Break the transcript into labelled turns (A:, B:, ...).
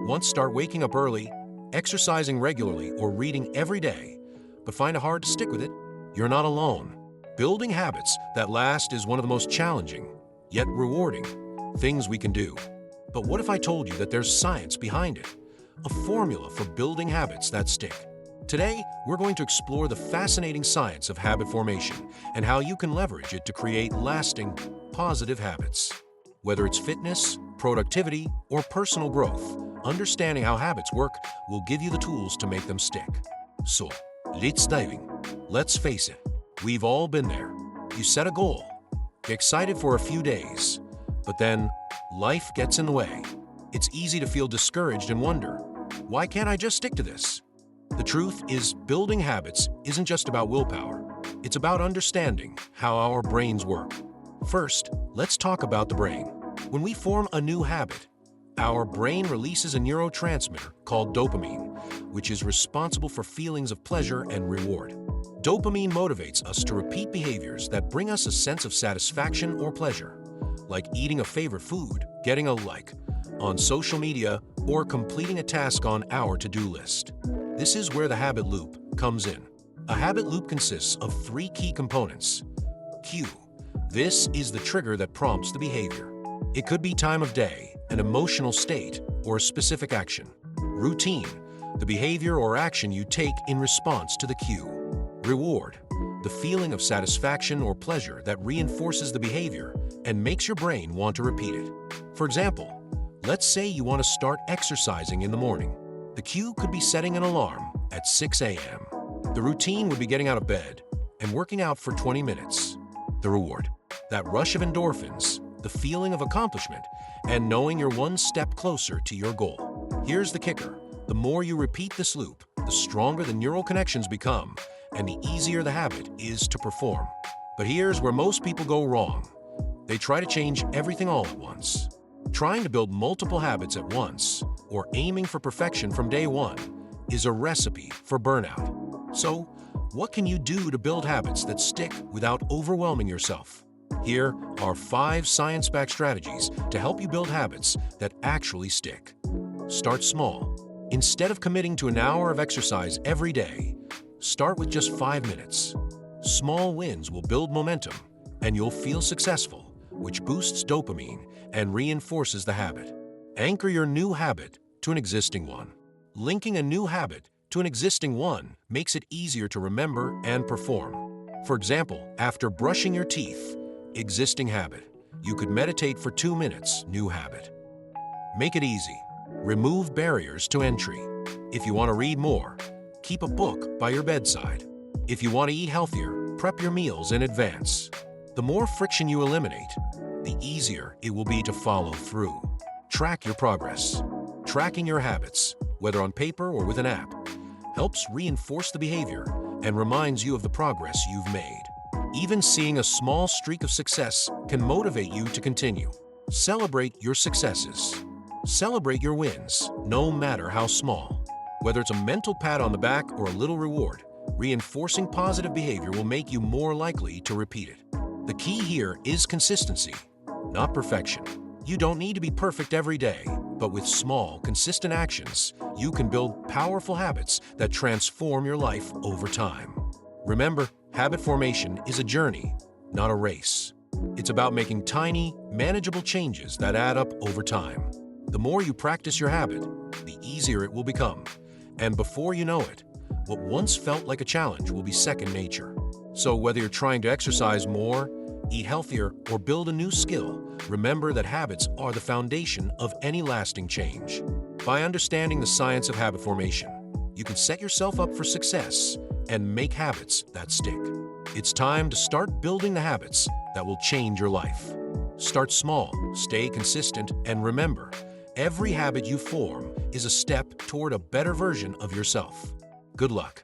A: Once start waking up early, exercising regularly, or reading every day, but find it hard to stick with it, you're not alone. Building habits that last is one of the most challenging, yet rewarding, things we can do. But what if I told you that there's science behind it? A formula for building habits that stick. Today, we're going to explore the fascinating science of habit formation and how you can leverage it to create lasting, positive habits. Whether it's fitness, productivity, or personal growth, understanding how habits work will give you the tools to make them stick. So, let's dive in. Let's face it, we've all been there. You set a goal, get excited for a few days, but then life gets in the way. It's easy to feel discouraged and wonder, why can't I just stick to this? The truth is, building habits isn't just about willpower. It's about understanding how our brains work. First, let's talk about the brain. When we form a new habit, our brain releases a neurotransmitter called dopamine, which is responsible for feelings of pleasure and reward. Dopamine motivates us to repeat behaviors that bring us a sense of satisfaction or pleasure, like eating a favorite food, getting a like on social media, or completing a task on our to-do list. This is where the habit loop comes in. A habit loop consists of three key components. Cue. This is the trigger that prompts the behavior. It could be time of day, an emotional state, or a specific action. Routine. The behavior or action you take in response to the cue. Reward. The feeling of satisfaction or pleasure that reinforces the behavior and makes your brain want to repeat it. For example, let's say you want to start exercising in the morning. The cue could be setting an alarm at 6 a.m. The routine would be getting out of bed and working out for 20 minutes. The reward. That rush of endorphins, the feeling of accomplishment, and knowing you're one step closer to your goal. Here's the kicker. The more you repeat this loop, the stronger the neural connections become, and the easier the habit is to perform. But here's where most people go wrong. They try to change everything all at once. Trying to build multiple habits at once, or aiming for perfection from day one, is a recipe for burnout. So, what can you do to build habits that stick without overwhelming yourself? Here are 5 science-backed strategies to help you build habits that actually stick. Start small. Instead of committing to an hour of exercise every day, start with just 5 minutes. Small wins will build momentum, and you'll feel successful, which boosts dopamine and reinforces the habit. Anchor your new habit to an existing one. Linking a new habit to an existing one makes it easier to remember and perform. For example, after brushing your teeth, existing habit. You could meditate for 2 minutes, new habit. Make it easy. Remove barriers to entry. If you want to read more, keep a book by your bedside. If you want to eat healthier, prep your meals in advance. The more friction you eliminate, the easier it will be to follow through. Track your progress. Tracking your habits, whether on paper or with an app, helps reinforce the behavior and reminds you of the progress you've made. Even seeing a small streak of success can motivate you to continue. Celebrate your successes. Celebrate your wins, no matter how small. Whether it's a mental pat on the back or a little reward, reinforcing positive behavior will make you more likely to repeat it. The key here is consistency, not perfection. You don't need to be perfect every day, but with small, consistent actions, you can build powerful habits that transform your life over time. Remember, habit formation is a journey, not a race. It's about making tiny, manageable changes that add up over time. The more you practice your habit, the easier it will become. And before you know it, what once felt like a challenge will be second nature. So whether you're trying to exercise more, eat healthier, or build a new skill, remember that habits are the foundation of any lasting change. By understanding the science of habit formation, you can set yourself up for success and make habits that stick. It's time to start building the habits that will change your life. Start small, stay consistent, and remember, every habit you form is a step toward a better version of yourself. Good luck.